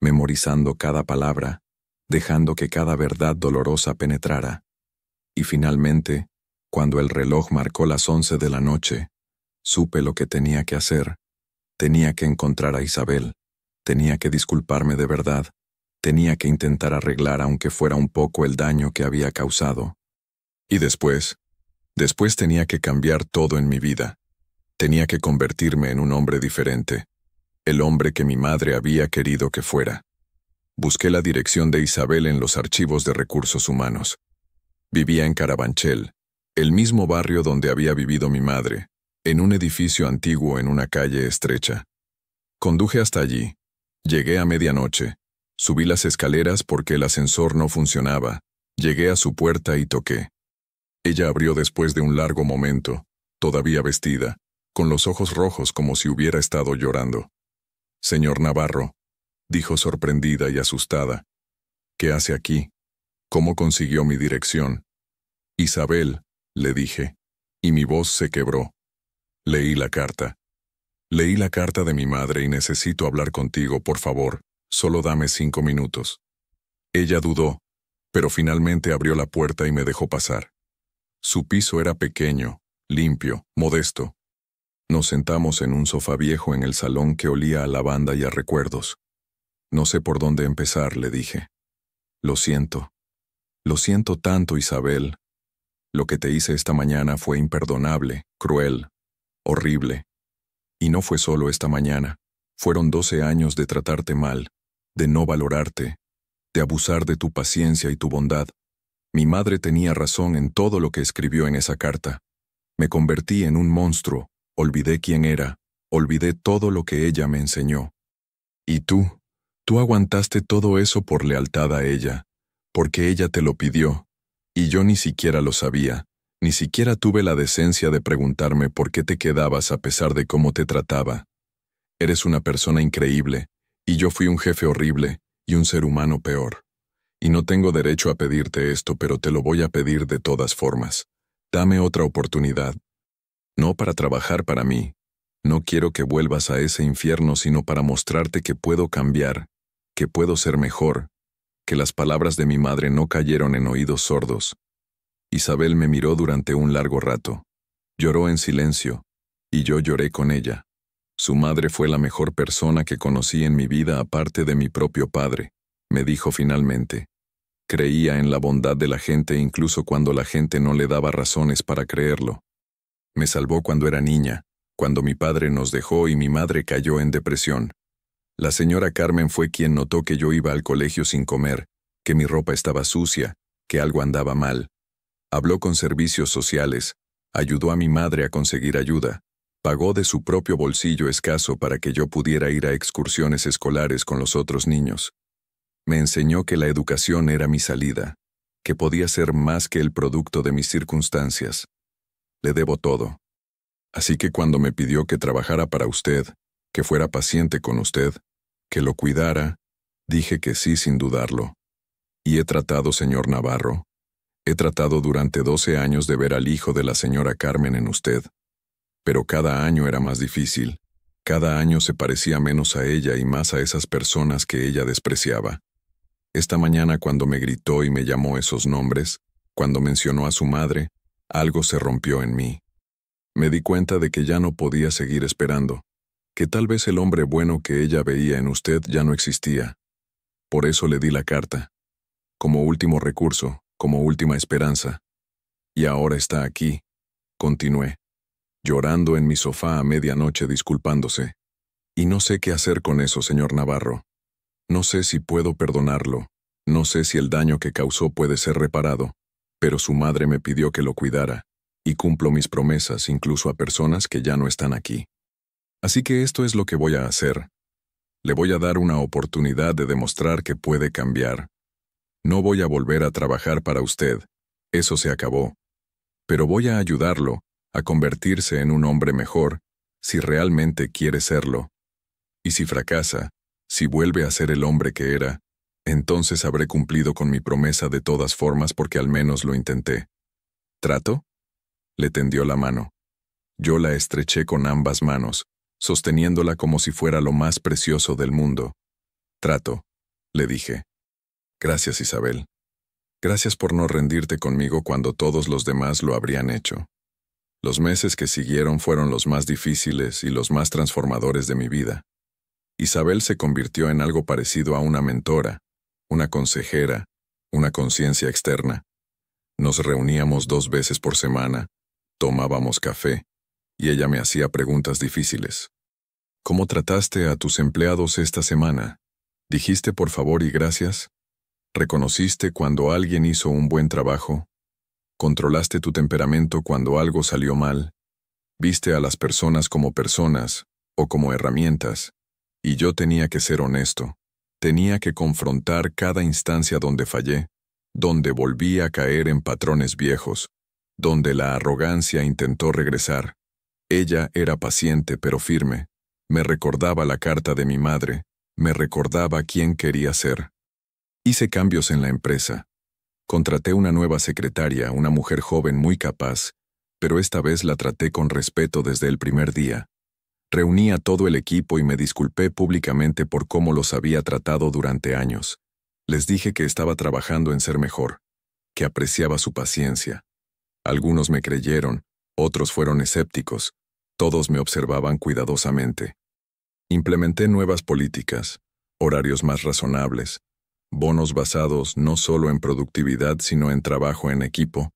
Speaker 1: memorizando cada palabra, dejando que cada verdad dolorosa penetrara. Y finalmente, cuando el reloj marcó las 11 de la noche, supe lo que tenía que hacer. Tenía que encontrar a Isabel, tenía que disculparme de verdad, tenía que intentar arreglar aunque fuera un poco el daño que había causado. Y después tenía que cambiar todo en mi vida. Tenía que convertirme en un hombre diferente, el hombre que mi madre había querido que fuera. Busqué la dirección de Isabel en los archivos de recursos humanos. Vivía en Carabanchel, el mismo barrio donde había vivido mi madre, en un edificio antiguo en una calle estrecha. Conduje hasta allí. Llegué a medianoche. Subí las escaleras porque el ascensor no funcionaba. Llegué a su puerta y toqué. Ella abrió después de un largo momento, todavía vestida, con los ojos rojos como si hubiera estado llorando. «Señor Navarro», dijo sorprendida y asustada. «¿Qué hace aquí? ¿Cómo consiguió mi dirección?» «Isabel», le dije, y mi voz se quebró. Leí la carta. «Leí la carta de mi madre y necesito hablar contigo, por favor. Solo dame 5 minutos». Ella dudó, pero finalmente abrió la puerta y me dejó pasar. Su piso era pequeño, limpio, modesto. Nos sentamos en un sofá viejo en el salón que olía a lavanda y a recuerdos. «No sé por dónde empezar», le dije. «Lo siento. Lo siento tanto, Isabel. Lo que te hice esta mañana fue imperdonable, cruel, horrible. Y no fue solo esta mañana. Fueron 12 años de tratarte mal, de no valorarte, de abusar de tu paciencia y tu bondad. Mi madre tenía razón en todo lo que escribió en esa carta. Me convertí en un monstruo, olvidé quién era, olvidé todo lo que ella me enseñó. Y tú aguantaste todo eso por lealtad a ella, porque ella te lo pidió, y yo ni siquiera lo sabía, ni siquiera tuve la decencia de preguntarme por qué te quedabas a pesar de cómo te trataba. Eres una persona increíble, y yo fui un jefe horrible, y un ser humano peor. Y no tengo derecho a pedirte esto, pero te lo voy a pedir de todas formas. Dame otra oportunidad. No para trabajar para mí. No quiero que vuelvas a ese infierno, sino para mostrarte que puedo cambiar, que puedo ser mejor, que las palabras de mi madre no cayeron en oídos sordos». Isabel me miró durante un largo rato. Lloró en silencio, y yo lloré con ella. Su madre fue la mejor persona que conocí en mi vida aparte de mi propio padre, me dijo finalmente. Creía en la bondad de la gente incluso cuando la gente no le daba razones para creerlo. Me salvó cuando era niña, cuando mi padre nos dejó y mi madre cayó en depresión. La señora Carmen fue quien notó que yo iba al colegio sin comer, que mi ropa estaba sucia, que algo andaba mal. Habló con servicios sociales, ayudó a mi madre a conseguir ayuda, pagó de su propio bolsillo escaso para que yo pudiera ir a excursiones escolares con los otros niños. Me enseñó que la educación era mi salida, que podía ser más que el producto de mis circunstancias. Le debo todo. Así que cuando me pidió que trabajara para usted, que fuera paciente con usted, que lo cuidara, dije que sí sin dudarlo. Y he tratado, señor Navarro, he tratado durante 12 años de ver al hijo de la señora Carmen en usted. Pero cada año era más difícil. Cada año se parecía menos a ella y más a esas personas que ella despreciaba. Esta mañana cuando me gritó y me llamó esos nombres, cuando mencionó a su madre, algo se rompió en mí. Me di cuenta de que ya no podía seguir esperando, que tal vez el hombre bueno que ella veía en usted ya no existía. Por eso le di la carta, como último recurso, como última esperanza. Y ahora está aquí, continué, llorando en mi sofá a medianoche disculpándose. Y no sé qué hacer con eso, señor Navarro. No sé si puedo perdonarlo, no sé si el daño que causó puede ser reparado, pero su madre me pidió que lo cuidara, y cumplo mis promesas incluso a personas que ya no están aquí. Así que esto es lo que voy a hacer. Le voy a dar una oportunidad de demostrar que puede cambiar. No voy a volver a trabajar para usted. Eso se acabó. Pero voy a ayudarlo a convertirse en un hombre mejor, si realmente quiere serlo. Y si fracasa, si vuelve a ser el hombre que era, entonces habré cumplido con mi promesa de todas formas porque al menos lo intenté. ¿Trato? Le tendió la mano. Yo la estreché con ambas manos, sosteniéndola como si fuera lo más precioso del mundo. Trato, le dije. Gracias, Isabel. Gracias por no rendirte conmigo cuando todos los demás lo habrían hecho. Los meses que siguieron fueron los más difíciles y los más transformadores de mi vida. Isabel se convirtió en algo parecido a una mentora, una consejera, una conciencia externa. Nos reuníamos 2 veces por semana, tomábamos café, y ella me hacía preguntas difíciles. ¿Cómo trataste a tus empleados esta semana? ¿Dijiste por favor y gracias? ¿Reconociste cuando alguien hizo un buen trabajo? ¿Controlaste tu temperamento cuando algo salió mal? ¿Viste a las personas como personas o como herramientas? Y yo tenía que ser honesto. Tenía que confrontar cada instancia donde fallé, donde volví a caer en patrones viejos, donde la arrogancia intentó regresar. Ella era paciente pero firme. Me recordaba la carta de mi madre, me recordaba quién quería ser. Hice cambios en la empresa. Contraté una nueva secretaria, una mujer joven muy capaz, pero esta vez la traté con respeto desde el primer día. Reuní a todo el equipo y me disculpé públicamente por cómo los había tratado durante años. Les dije que estaba trabajando en ser mejor, que apreciaba su paciencia. Algunos me creyeron, otros fueron escépticos, todos me observaban cuidadosamente. Implementé nuevas políticas, horarios más razonables, bonos basados no solo en productividad sino en trabajo en equipo,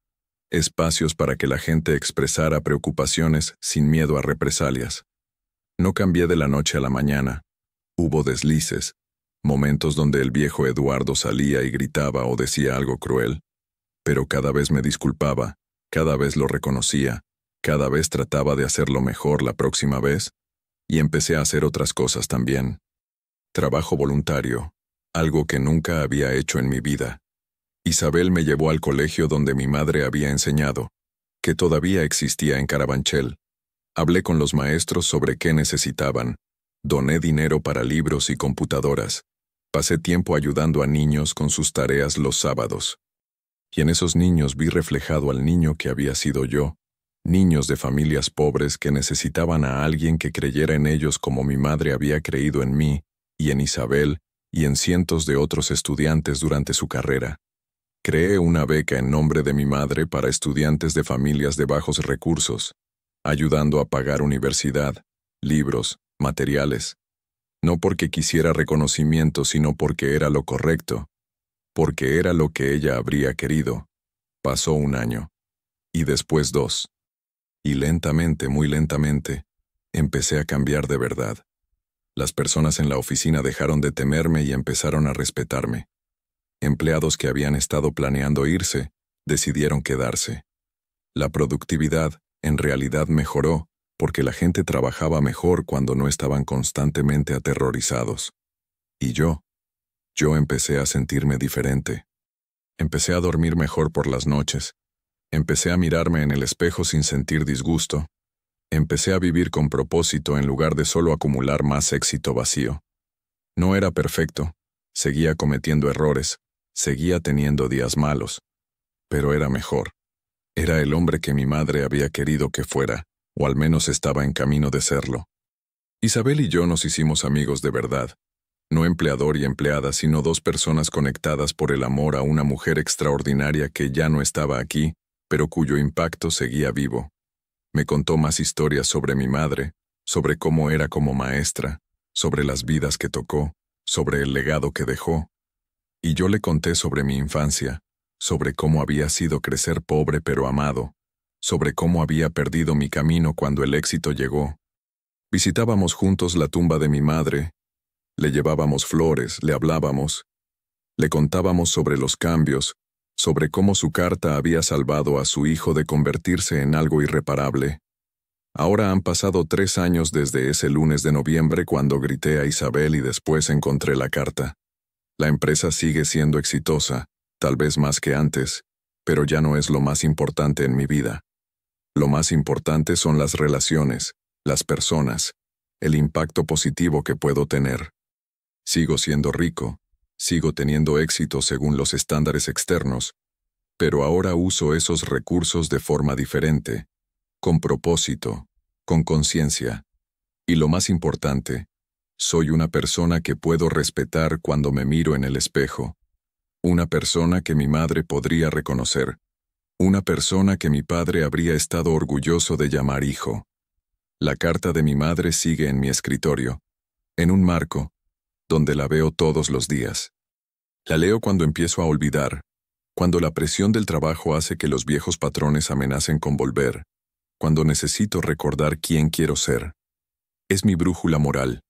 Speaker 1: espacios para que la gente expresara preocupaciones sin miedo a represalias. No cambié de la noche a la mañana. Hubo deslices, momentos donde el viejo Eduardo salía y gritaba o decía algo cruel, pero cada vez me disculpaba, cada vez lo reconocía, cada vez trataba de hacerlo mejor la próxima vez, y empecé a hacer otras cosas también. Trabajo voluntario, algo que nunca había hecho en mi vida. Isabel me llevó al colegio donde mi madre había enseñado, que todavía existía en Carabanchel. Hablé con los maestros sobre qué necesitaban. Doné dinero para libros y computadoras. Pasé tiempo ayudando a niños con sus tareas los sábados. Y en esos niños vi reflejado al niño que había sido yo. Niños de familias pobres que necesitaban a alguien que creyera en ellos como mi madre había creído en mí, y en Isabel, y en cientos de otros estudiantes durante su carrera. Creé una beca en nombre de mi madre para estudiantes de familias de bajos recursos, ayudando a pagar universidad, libros, materiales. No porque quisiera reconocimiento, sino porque era lo correcto, porque era lo que ella habría querido. Pasó 1 año, y después 2. Y lentamente, muy lentamente, empecé a cambiar de verdad. Las personas en la oficina dejaron de temerme y empezaron a respetarme. Empleados que habían estado planeando irse, decidieron quedarse. La productividad, en realidad, mejoró, porque la gente trabajaba mejor cuando no estaban constantemente aterrorizados. Y yo empecé a sentirme diferente. Empecé a dormir mejor por las noches. Empecé a mirarme en el espejo sin sentir disgusto. Empecé a vivir con propósito en lugar de solo acumular más éxito vacío. No era perfecto, seguía cometiendo errores, seguía teniendo días malos, pero era mejor. Era el hombre que mi madre había querido que fuera, o al menos estaba en camino de serlo. Isabel y yo nos hicimos amigos de verdad. No empleador y empleada, sino 2 personas conectadas por el amor a una mujer extraordinaria que ya no estaba aquí, pero cuyo impacto seguía vivo. Me contó más historias sobre mi madre, sobre cómo era como maestra, sobre las vidas que tocó, sobre el legado que dejó. Y yo le conté sobre mi infancia, sobre cómo había sido crecer pobre pero amado, sobre cómo había perdido mi camino cuando el éxito llegó. Visitábamos juntos la tumba de mi madre, le llevábamos flores, le hablábamos, le contábamos sobre los cambios, sobre cómo su carta había salvado a su hijo de convertirse en algo irreparable. Ahora han pasado 3 años desde ese lunes de noviembre cuando grité a Isabel y después encontré la carta. La empresa sigue siendo exitosa, tal vez más que antes, pero ya no es lo más importante en mi vida. Lo más importante son las relaciones, las personas, el impacto positivo que puedo tener. Sigo siendo rico, sigo teniendo éxito según los estándares externos, pero ahora uso esos recursos de forma diferente, con propósito, con conciencia. Y lo más importante, soy una persona que puedo respetar cuando me miro en el espejo. Una persona que mi madre podría reconocer. Una persona que mi padre habría estado orgulloso de llamar hijo. La carta de mi madre sigue en mi escritorio, en un marco, donde la veo todos los días. La leo cuando empiezo a olvidar, cuando la presión del trabajo hace que los viejos patrones amenacen con volver, cuando necesito recordar quién quiero ser. Es mi brújula moral,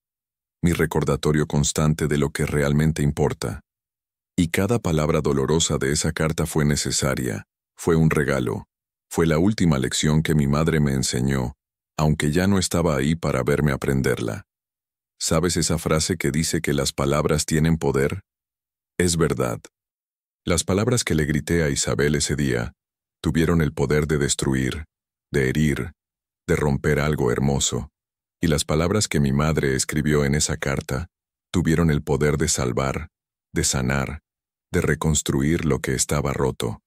Speaker 1: mi recordatorio constante de lo que realmente importa. Y cada palabra dolorosa de esa carta fue necesaria, fue un regalo, fue la última lección que mi madre me enseñó, aunque ya no estaba ahí para verme aprenderla. ¿Sabes esa frase que dice que las palabras tienen poder? Es verdad. Las palabras que le grité a Isabel ese día tuvieron el poder de destruir, de herir, de romper algo hermoso, y las palabras que mi madre escribió en esa carta tuvieron el poder de salvar, de sanar, de reconstruir lo que estaba roto.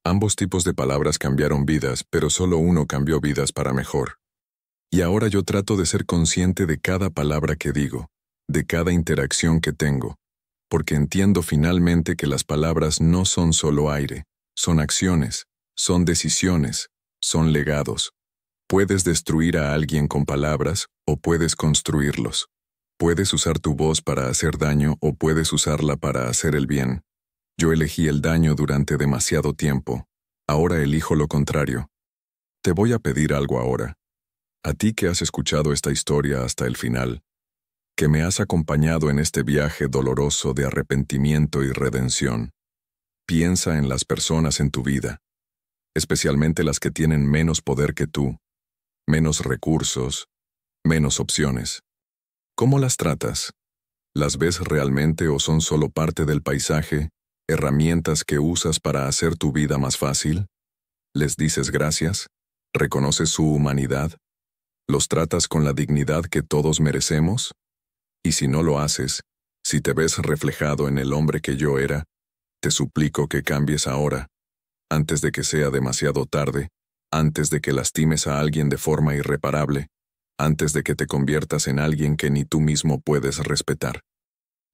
Speaker 1: Ambos tipos de palabras cambiaron vidas, pero solo uno cambió vidas para mejor. Y ahora yo trato de ser consciente de cada palabra que digo, de cada interacción que tengo, porque entiendo finalmente que las palabras no son solo aire, son acciones, son decisiones, son legados. Puedes destruir a alguien con palabras o puedes construirlos. Puedes usar tu voz para hacer daño o puedes usarla para hacer el bien. Yo elegí el daño durante demasiado tiempo. Ahora elijo lo contrario. Te voy a pedir algo ahora. A ti que has escuchado esta historia hasta el final, que me has acompañado en este viaje doloroso de arrepentimiento y redención. Piensa en las personas en tu vida, especialmente las que tienen menos poder que tú, menos recursos, menos opciones. ¿Cómo las tratas? ¿Las ves realmente o son solo parte del paisaje, herramientas que usas para hacer tu vida más fácil? ¿Les dices gracias? ¿Reconoces su humanidad? ¿Los tratas con la dignidad que todos merecemos? Y si no lo haces, si te ves reflejado en el hombre que yo era, te suplico que cambies ahora, antes de que sea demasiado tarde, antes de que lastimes a alguien de forma irreparable, antes de que te conviertas en alguien que ni tú mismo puedes respetar.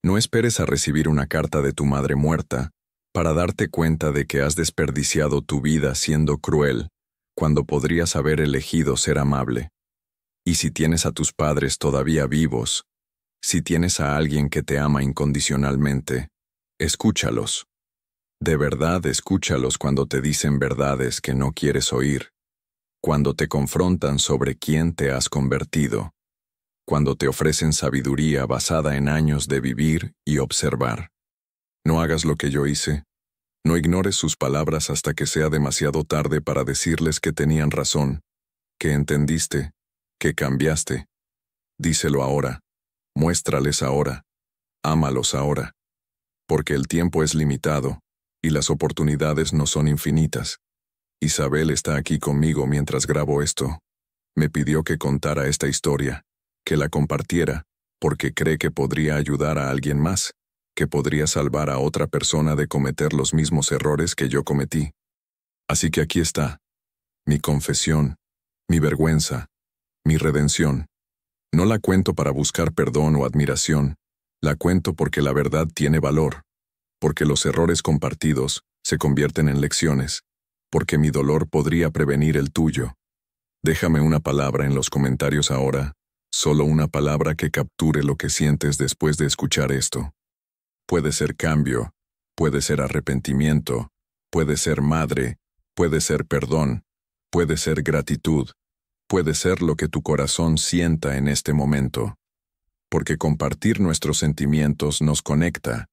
Speaker 1: No esperes a recibir una carta de tu madre muerta para darte cuenta de que has desperdiciado tu vida siendo cruel, cuando podrías haber elegido ser amable. Y si tienes a tus padres todavía vivos, si tienes a alguien que te ama incondicionalmente, escúchalos. De verdad escúchalos cuando te dicen verdades que no quieres oír, cuando te confrontan sobre quién te has convertido, cuando te ofrecen sabiduría basada en años de vivir y observar. No hagas lo que yo hice. No ignores sus palabras hasta que sea demasiado tarde para decirles que tenían razón, que entendiste, que cambiaste. Díselo ahora. Muéstrales ahora. Ámalos ahora. Porque el tiempo es limitado, y las oportunidades no son infinitas. Isabel está aquí conmigo mientras grabo esto. Me pidió que contara esta historia, que la compartiera, porque cree que podría ayudar a alguien más, que podría salvar a otra persona de cometer los mismos errores que yo cometí. Así que aquí está, mi confesión, mi vergüenza, mi redención. No la cuento para buscar perdón o admiración, la cuento porque la verdad tiene valor, porque los errores compartidos se convierten en lecciones, porque mi dolor podría prevenir el tuyo. Déjame una palabra en los comentarios ahora, solo una palabra que capture lo que sientes después de escuchar esto. Puede ser cambio, puede ser arrepentimiento, puede ser madre, puede ser perdón, puede ser gratitud, puede ser lo que tu corazón sienta en este momento. Porque compartir nuestros sentimientos nos conecta,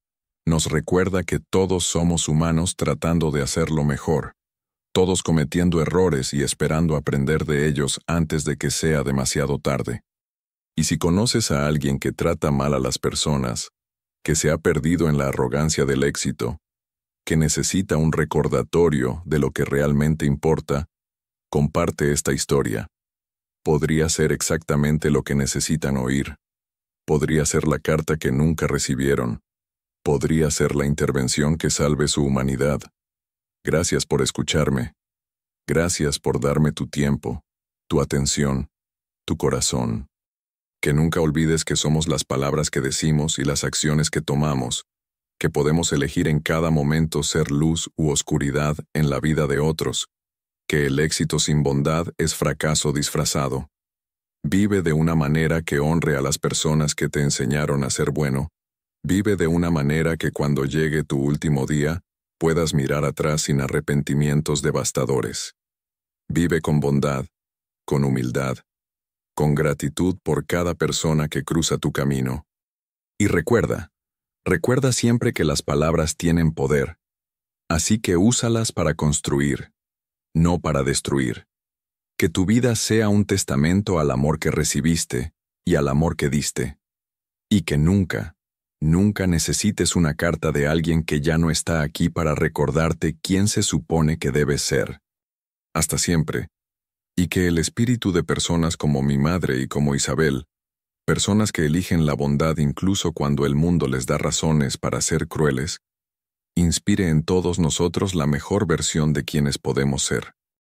Speaker 1: nos recuerda que todos somos humanos tratando de hacerlo mejor, todos cometiendo errores y esperando aprender de ellos antes de que sea demasiado tarde. Y si conoces a alguien que trata mal a las personas, que se ha perdido en la arrogancia del éxito, que necesita un recordatorio de lo que realmente importa, comparte esta historia. Podría ser exactamente lo que necesitan oír. Podría ser la carta que nunca recibieron. Podría ser la intervención que salve su humanidad. Gracias por escucharme. Gracias por darme tu tiempo, tu atención, tu corazón. Que nunca olvides que somos las palabras que decimos y las acciones que tomamos, que podemos elegir en cada momento ser luz u oscuridad en la vida de otros, que el éxito sin bondad es fracaso disfrazado. Vive de una manera que honre a las personas que te enseñaron a ser bueno. Vive de una manera que cuando llegue tu último día, puedas mirar atrás sin arrepentimientos devastadores. Vive con bondad, con humildad, con gratitud por cada persona que cruza tu camino. Y recuerda siempre que las palabras tienen poder, así que úsalas para construir, no para destruir. Que tu vida sea un testamento al amor que recibiste y al amor que diste. Y que nunca, nunca necesites una carta de alguien que ya no está aquí para recordarte quién se supone que debes ser. Hasta siempre. Y que el espíritu de personas como mi madre y como Isabel, personas que eligen la bondad incluso cuando el mundo les da razones para ser crueles, inspire en todos nosotros la mejor versión de quienes podemos ser.